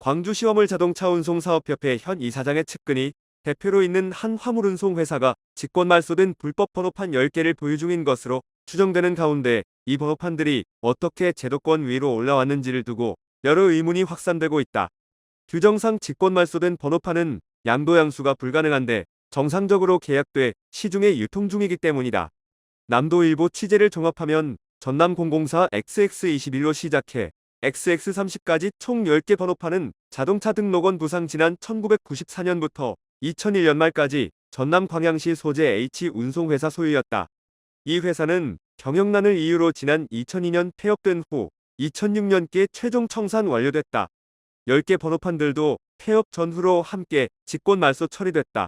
광주시화물자동차운송사업협회 현 이사장의 측근이 대표로 있는 한 화물운송회사가 직권 말소된 불법 번호판 10개를 보유 중인 것으로 추정되는 가운데 이 번호판들이 어떻게 제도권 위로 올라왔는지를 두고 여러 의문이 확산되고 있다. 규정상 직권 말소된 번호판은 양도양수가 불가능한데 정상적으로 계약돼 시중에 유통 중이기 때문이다. 남도일보 취재를 종합하면 전남 004 XX21로 시작해 XX30까지 총 10개 번호판은 자동차 등록원 부상 지난 1994년부터 2001년 말까지 전남 광양시 소재 H운송회사 소유였다. 이 회사는 경영난을 이유로 지난 2002년 폐업된 후 2006년께 최종 청산 완료됐다. 10개 번호판들도 폐업 전후로 함께 직권 말소 처리됐다.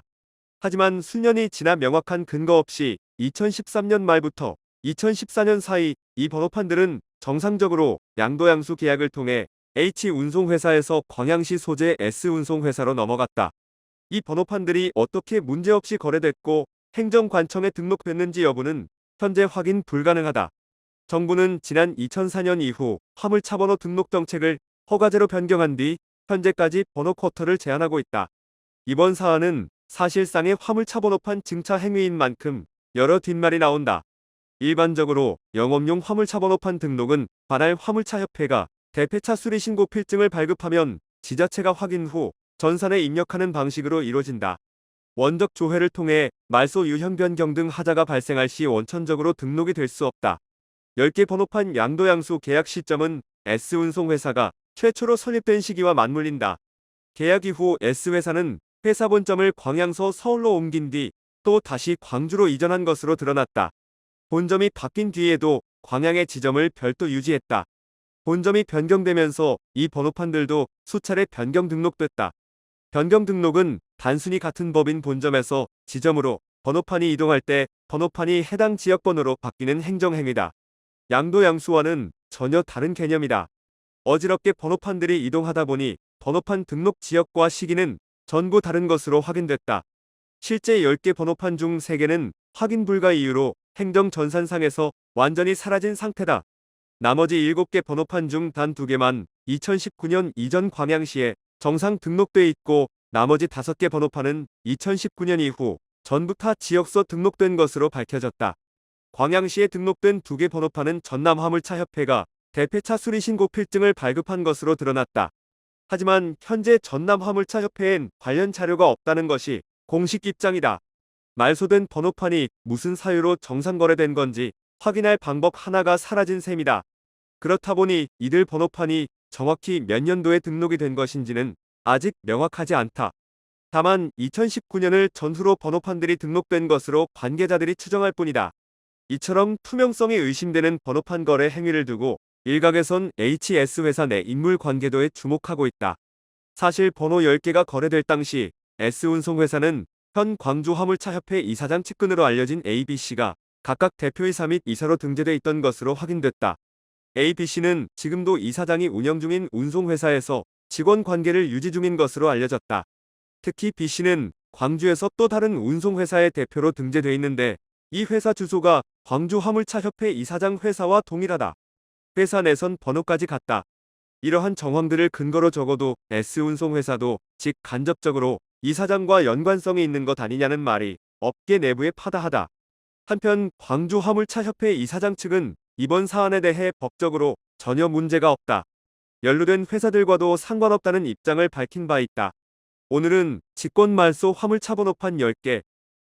하지만 수년이 지나 명확한 근거 없이 2013년 말부터 2014년 사이 이 번호판들은 정상적으로 양도양수 계약을 통해 H운송회사에서 광양시 소재 S운송회사로 넘어갔다. 이 번호판들이 어떻게 문제없이 거래됐고 행정관청에 등록됐는지 여부는 현재 확인 불가능하다. 정부는 지난 2004년 이후 화물차번호 등록 정책을 허가제로 변경한 뒤 현재까지 번호 쿼터를 제한하고 있다. 이번 사안은 사실상의 화물차 번호판 증차 행위인 만큼 여러 뒷말이 나온다. 일반적으로 영업용 화물차 번호판 등록은 관할 화물차협회가 대폐차 수리신고 필증을 발급하면 지자체가 확인 후 전산에 입력하는 방식으로 이루어진다. 원적 조회를 통해 말소 유형 변경 등 하자가 발생할 시 원천적으로 등록이 될 수 없다. 10개 번호판 양도양수 계약 시점은 S운송회사가 최초로 설립된 시기와 맞물린다. 계약 이후 S회사는 회사 본점을 광양서 서울로 옮긴 뒤 또 다시 광주로 이전한 것으로 드러났다. 본점이 바뀐 뒤에도 광양의 지점을 별도 유지했다. 본점이 변경되면서 이 번호판들도 수차례 변경 등록됐다. 변경 등록은 단순히 같은 법인 본점에서 지점으로 번호판이 이동할 때 번호판이 해당 지역번호로 바뀌는 행정행위다. 양도양수와는 전혀 다른 개념이다. 어지럽게 번호판들이 이동하다 보니 번호판 등록 지역과 시기는 전부 다른 것으로 확인됐다. 실제 10개 번호판 중 3개는 확인 불가 이유로 행정전산상에서 완전히 사라진 상태다. 나머지 7개 번호판 중 단 2개만 2019년 이전 광양시에 정상 등록돼 있고 나머지 5개 번호판은 2019년 이후 전부 타 지역서 등록된 것으로 밝혀졌다. 광양시에 등록된 2개 번호판은 전남화물차협회가 대폐차 수리신고 필증을 발급한 것으로 드러났다. 하지만 현재 전남화물차협회엔 관련 자료가 없다는 것이 공식 입장이다. 말소된 번호판이 무슨 사유로 정상거래된 건지 확인할 방법 하나가 사라진 셈이다. 그렇다 보니 이들 번호판이 정확히 몇 년도에 등록이 된 것인지는 아직 명확하지 않다. 다만 2019년을 전후로 번호판들이 등록된 것으로 관계자들이 추정할 뿐이다. 이처럼 투명성이 의심되는 번호판 거래 행위를 두고 일각에선 HS회사 내 인물 관계도에 주목하고 있다. 사실 번호 10개가 거래될 당시 S운송회사는 현 광주화물차협회 이사장 측근으로 알려진 ABC가 각각 대표이사 및 이사로 등재돼 있던 것으로 확인됐다. ABC는 지금도 이사장이 운영 중인 운송회사에서 직원 관계를 유지 중인 것으로 알려졌다. 특히 B씨는 광주에서 또 다른 운송회사의 대표로 등재돼 있는데 이 회사 주소가 광주화물차협회 이사장 회사와 동일하다. 회사 내선 번호까지 같다. 이러한 정황들을 근거로 적어도 S운송회사도 직간접적으로 이사장과 연관성이 있는 것 아니냐는 말이 업계 내부에 파다하다. 한편 광주화물차협회 이사장 측은 이번 사안에 대해 법적으로 전혀 문제가 없다. 연루된 회사들과도 상관없다는 입장을 밝힌 바 있다. 오늘은 직권 말소 화물차 번호판 10개,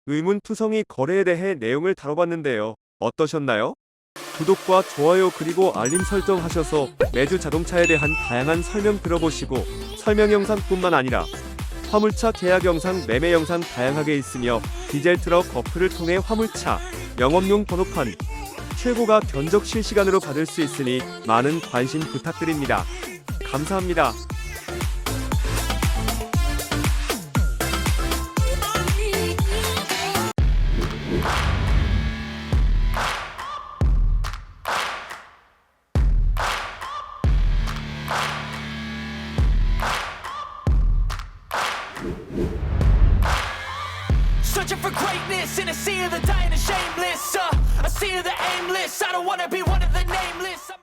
의문투성이 거래에 대해 내용을 다뤄봤는데요. 어떠셨나요? 구독과 좋아요 그리고 알림 설정하셔서 매주 자동차에 대한 다양한 설명 들어보시고 설명 영상뿐만 아니라 화물차 계약 영상, 매매 영상 다양하게 있으며 디젤 트럭 어플을 통해 화물차, 영업용 번호판, 최고가 견적 실시간으로 받을 수 있으니 많은 관심 부탁드립니다. 감사합니다. Searching for greatness in a sea of the dying and shameless. A sea of the aimless. I don't wanna be one of the nameless.